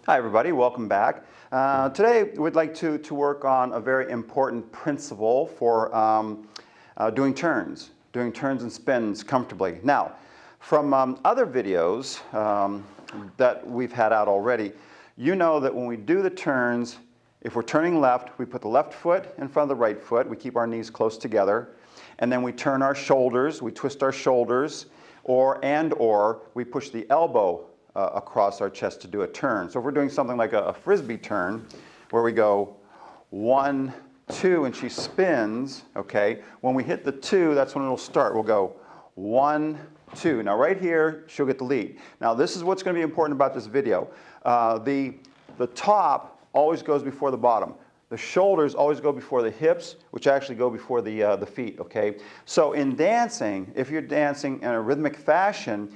Hi everybody, welcome back. Today we'd like to work on a very important principle for doing turns and spins comfortably. Now, from other videos that we've had out already, you know that when we do the turns, if we're turning left, we put the left foot in front of the right foot, we keep our knees close together, and then we turn our shoulders, we twist our shoulders, or we push the elbow across our chest to do a turn. So if we're doing something like a frisbee turn, where we go 1, 2, and she spins, okay, when we hit the 2, that's when it'll start. We'll go 1, 2. Now right here, she'll get the lead. Now this is what's going to be important about this video. The top always goes before the bottom. The shoulders always go before the hips, which actually go before the feet, okay? So in dancing, if you're dancing in a rhythmic fashion,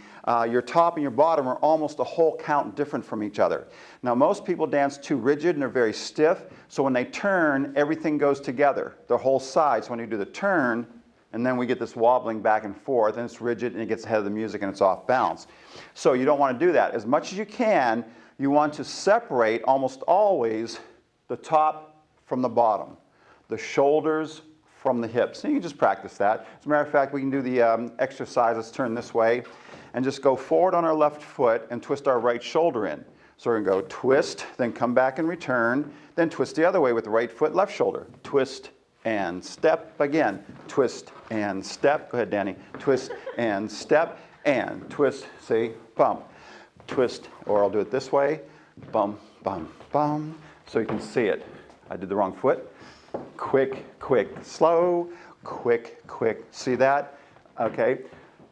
your top and your bottom are almost a whole count different from each other. Now most people dance too rigid and they're very stiff, so when they turn, everything goes together, the whole side. So when you do the turn, and then we get this wobbling back and forth, and it's rigid and it gets ahead of the music and it's off balance. So you don't want to do that. As much as you can, you want to separate almost always the top from the bottom, the shoulders from the hips. And you can just practice that. As a matter of fact, we can do the exercise. Let's turn this way and just go forward on our left foot and twist our right shoulder in. So we're going to go twist, then come back and return, then twist the other way with the right foot, left shoulder. Twist and step again. Twist and step. Go ahead, Danny. Twist and step and twist. See? Bump. Twist, or I'll do it this way. Bum, bum, bum. So you can see it. I did the wrong foot. Quick, quick, slow, quick, quick. See that? Okay.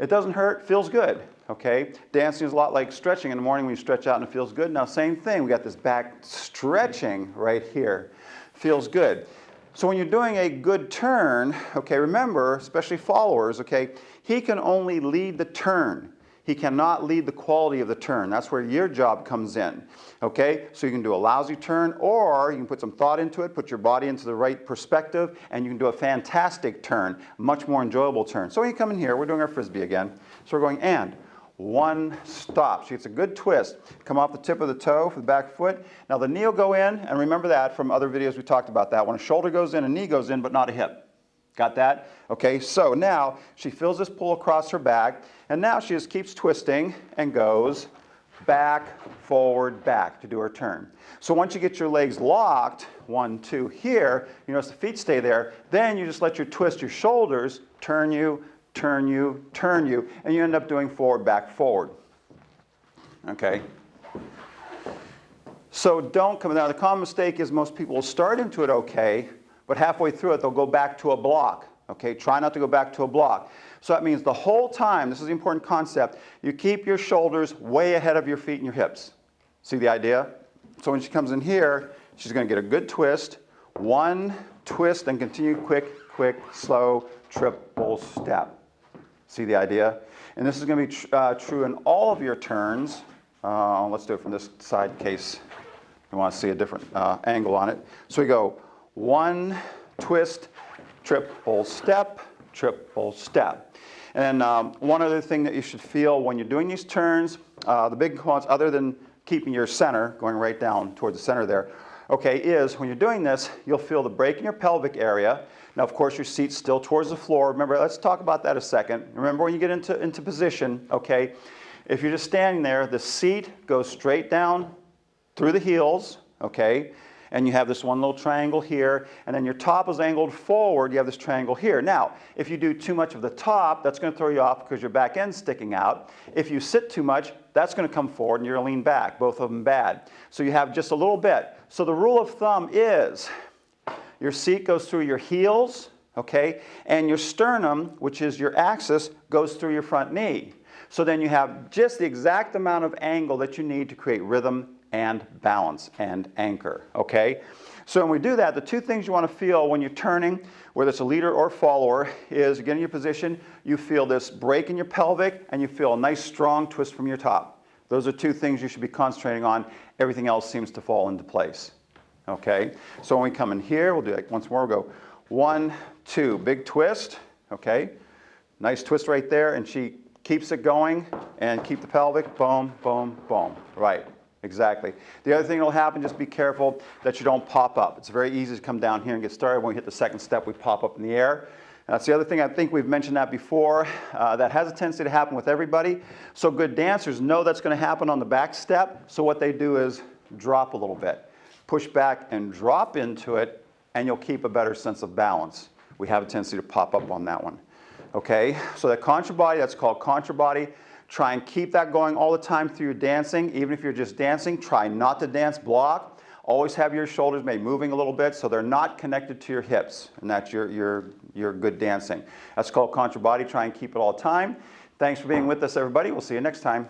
It doesn't hurt, feels good. Okay. Dancing is a lot like stretching in the morning when you stretch out and it feels good. Now same thing, we got this back stretching right here. Feels good. So when you're doing a good turn, okay, remember, especially followers, okay, he can only lead the turn. He cannot lead the quality of the turn. That's where your job comes in. Okay? So you can do a lousy turn, or you can put some thought into it, put your body into the right perspective, and you can do a fantastic turn, much more enjoyable turn. So when you come in here, we're doing our frisbee again. So we're going and 1, stop. She gets a good twist. Come off the tip of the toe for the back foot. Now the knee will go in, and remember that from other videos we talked about that. When a shoulder goes in, a knee goes in, but not a hip. Got that? Okay, so now she feels this pull across her back, and now she just keeps twisting and goes back, forward, back to do her turn. So once you get your legs locked, 1, 2 here, you notice the feet stay there, then you just let your twist your shoulders, turn you, turn you, turn you, and you end up doing forward, back, forward. Okay? So don't come down. The common mistake is most people will start into it okay, but halfway through it, they'll go back to a block. Okay, try not to go back to a block. So that means the whole time, this is the important concept, you keep your shoulders way ahead of your feet and your hips. See the idea? So when she comes in here, she's going to get a good twist. 1, twist, and continue quick, quick, slow, triple step. See the idea? And this is going to be true in all of your turns. Let's do it from this side in case you want to see a different angle on it. So we go 1, twist, triple step, triple step. And one other thing that you should feel when you're doing these turns, the big ones, other than keeping your center, going right down towards the center there, okay, is when you're doing this, you'll feel the break in your pelvic area. Now, of course, your seat's still towards the floor. Remember, let's talk about that a second. Remember when you get into position, okay, if you're just standing there, the seat goes straight down through the heels, okay, and you have this one little triangle here, and then your top is angled forward, you have this triangle here. Now, if you do too much of the top, that's going to throw you off because your back end's sticking out. If you sit too much, that's going to come forward and you're going to lean back, both of them bad. So you have just a little bit. So the rule of thumb is your seat goes through your heels, okay, and your sternum, which is your axis, goes through your front knee. So then you have just the exact amount of angle that you need to create rhythm and balance and anchor, okay? So when we do that, the two things you want to feel when you're turning, whether it's a leader or follower, is you get in your position, you feel this break in your pelvic, and you feel a nice strong twist from your top. Those are two things you should be concentrating on. Everything else seems to fall into place, okay? So when we come in here, we'll do it once more. We'll go 1, 2, big twist, okay? Nice twist right there, and she keeps it going, and keep the pelvic, boom, boom, boom, right. Exactly. The other thing that'll happen, just be careful that you don't pop up. It's very easy to come down here and get started. When we hit the second step, we pop up in the air. That's the other thing, I think we've mentioned that before, that has a tendency to happen with everybody. So good dancers know that's going to happen on the back step. So what they do is drop a little bit. Push back and drop into it, and you'll keep a better sense of balance. We have a tendency to pop up on that one. Okay, so that contra body, that's called contra body. Try and keep that going all the time through your dancing. Even if you're just dancing, try not to dance block. Always have your shoulders maybe moving a little bit so they're not connected to your hips, and that's your good dancing. That's called contra body. Try and keep it all the time. Thanks for being with us, everybody. We'll see you next time.